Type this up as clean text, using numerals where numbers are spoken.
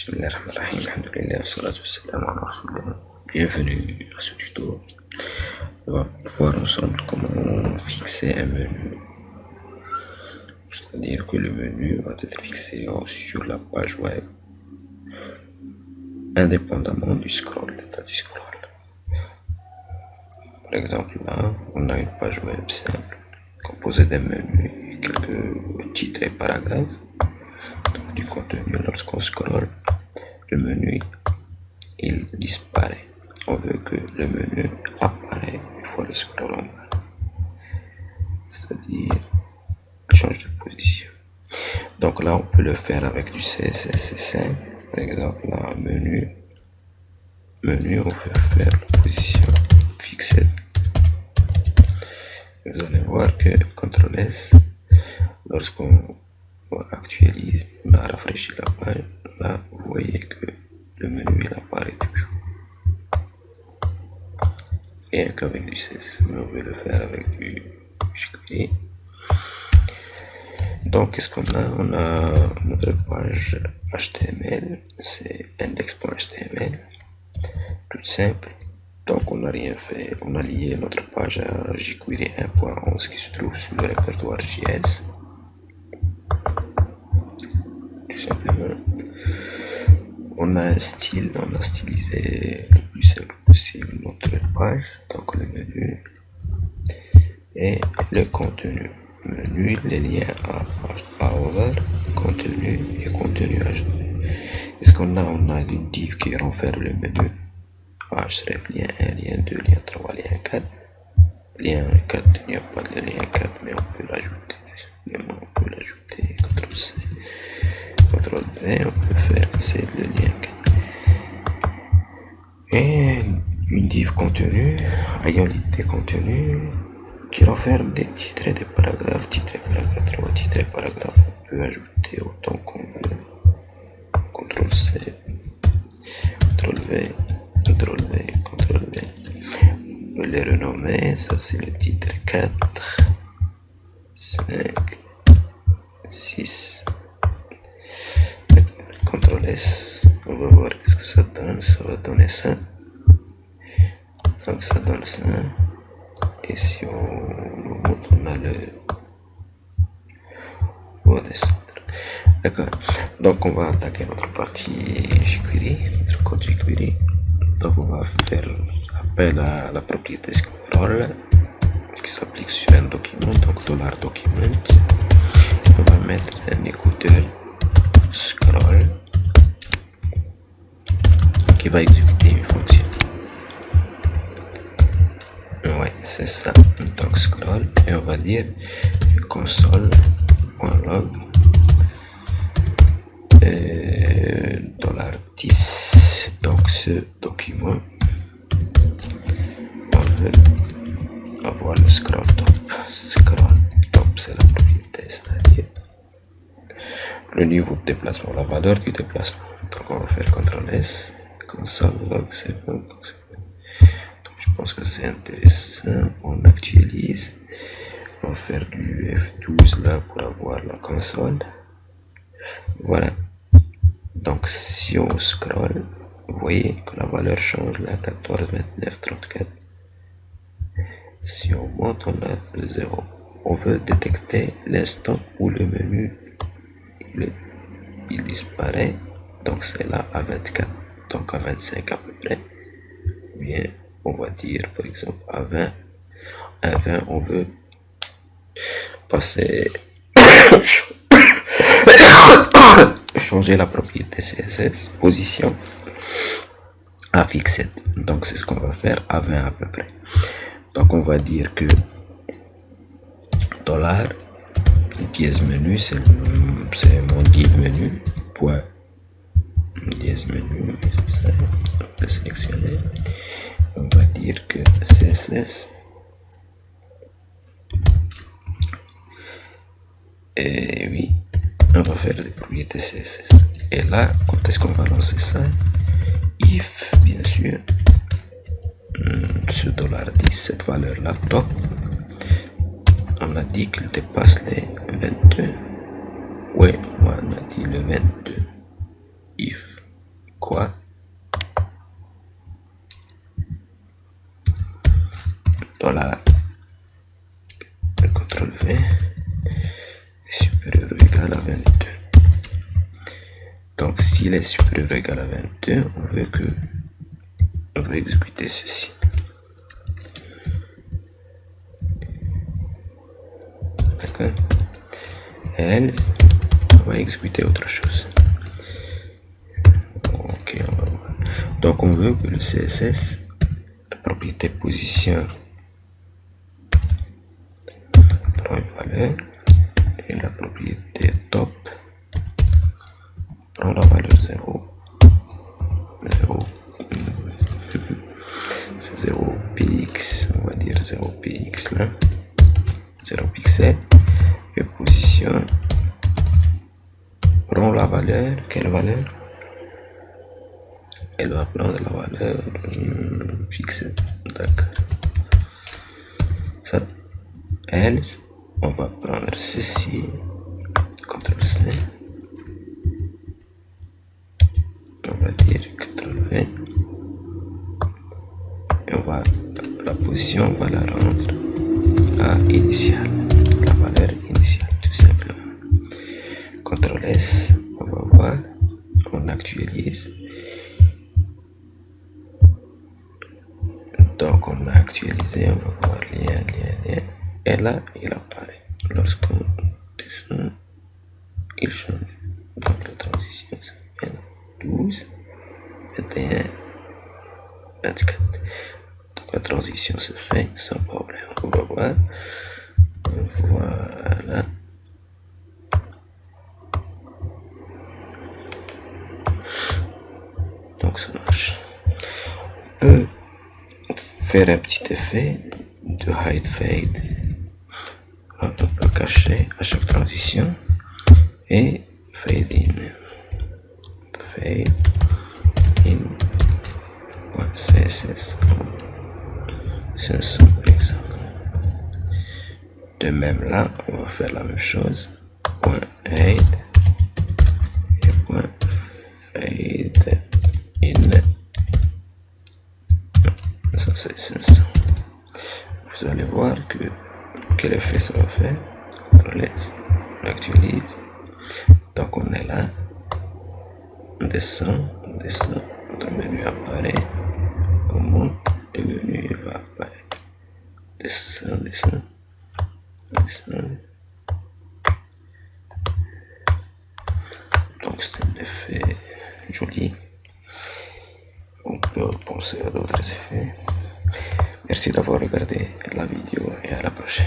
Bismillahirrahmanirrahim, alhamdulillah, wassalatu wassalamu ala rasulillah. Bienvenue à ce tuto. On va voir ensemble comment fixer un menu. C'est-à-dire que le menu va être fixé sur la page web, indépendamment du scroll, l'état du scroll. Par exemple, là, on a une page web simple, composée d'un menu et quelques titres et paragraphes. Donc, du contenu, lorsqu'on scrolle, le menu il disparaît. On veut que le menu apparaît une fois le scroll en bas, c'est-à-dire change de position. Donc là, on peut le faire avec du CSS, c'est simple. Par exemple, là, menu, on peut faire la position fixée. Vous allez voir que CTRL S, lorsqu'on actualise, on a rafraîchi la page, là vous voyez que le menu il apparaît toujours. Rien qu'avec du CSS, mais on veut le faire avec du jQuery. Donc qu'est-ce qu'on a? On a notre page HTML, c'est index.html, tout simple. Donc on n'a rien fait, on a lié notre page à jQuery 1.11 qui se trouve sur le répertoire JS. Tout simplement, on a un style, on a stylisé le plus simple possible notre page, donc le menu et le contenu. Menu, les liens à over, contenu et contenu ajouté. Est-ce qu'on a? On a une div qui renferme le menu. href lien 1, lien 2, lien 3, lien 4. Lien 4, il n'y a pas de lien 4, mais on peut l'ajouter. On peut l'ajouter, CTRL C. CTRL V, on peut faire c'est le lien 4. Et une div contenu, ayant contenu, qui renferme des titres et des paragraphes, titre et paragraphe 3, titre et paragraphe, on peut ajouter autant qu'on veut. CTRL C, CTRL V, CTRL V, CTRL V. On peut les renommer, ça c'est le titre 4, 5, 6. CTRL S, on va voir qu'est-ce que ça donne, ça va donner ça. Donc ça donne ça. Et si on monte, on a le. On va descendre. D'accord. Donc on va attaquer notre partie jQuery, notre code jQuery. Donc on va faire appel à la propriété scroll qui s'applique sur un document, donc $document. On va mettre un écouteur scroll qui va exécuter une fonction. Ouais, c'est ça. Donc scroll et on va dire console.log $10. Donc ce document, on veut avoir le scroll top. Scroll top, c'est la propriété, c'est-à-dire le niveau de déplacement, la valeur du déplacement. Donc on va faire CTRL S, console log, c'est bon. Donc je pense que c'est intéressant. On actualise. On va faire du F12 là pour avoir la console. Voilà. Donc si on scroll, vous voyez que la valeur change là, 14, 29, 34. Si on monte, on a le 0. On veut détecter l'instant où le menu il disparaît. Donc c'est là à 24, donc à 25 à peu près. Bien, on va dire par exemple à 20. À 20, on veut passer changer la propriété CSS position à fixed. Donc c'est ce qu'on va faire à 20 à peu près. Donc on va dire que $dièse menu, c'est mon div menu point dièse menu, c'est ça. On peut sélectionner. On va dire que CSS et oui, on va faire les propriétés CSS. Et là, quand est-ce qu'on va lancer ça? If, bien sûr, ce $10, cette valeur là top, on a dit qu'il dépasse les 22. Ouais, on a dit le 22. If Donc s'il est supérieur ou égal à 22, on veut exécuter ceci. D'accord. Else, on va exécuter autre chose. Ok, on va voir. Donc on veut que le CSS, la propriété position, prend une valeur et la propriété top prend la valeur 0. C'est 0 px, on va dire 0 px là, 0 pixel, et position prend la valeur. Quelle valeur? Elle va prendre la valeur fixe. D'accord. Ça, else, on va prendre ceci, CTRL C, on va dire 80, et on va, la position, on va la rendre à initiale, la valeur initiale, tout simplement. CTRL S, on va voir, on actualise. Donc on a actualisé, on va voir lien, et là il apparaît. Lorsqu'on descend, il change. Donc la transition c'est 12, 21, 24. Donc la transition se fait sans problème. On va voir. Voilà. Donc ça marche. On peut faire un petit effet de hide fade. On peut cacher à chaque transition et fade in. CSS 500 par exemple. De même là, on va faire la même chose. .hide et .fade in. Ça c'est 500. Vous allez voir que quel effet ça va faire. On actualise. Donc on est là. On descend, notre menu apparaît. On monte, le menu va apparaître. Descend. Donc c'est un effet joli. On peut penser à d'autres effets. Merci d'avoir regardé la vidéo et à la prochaine.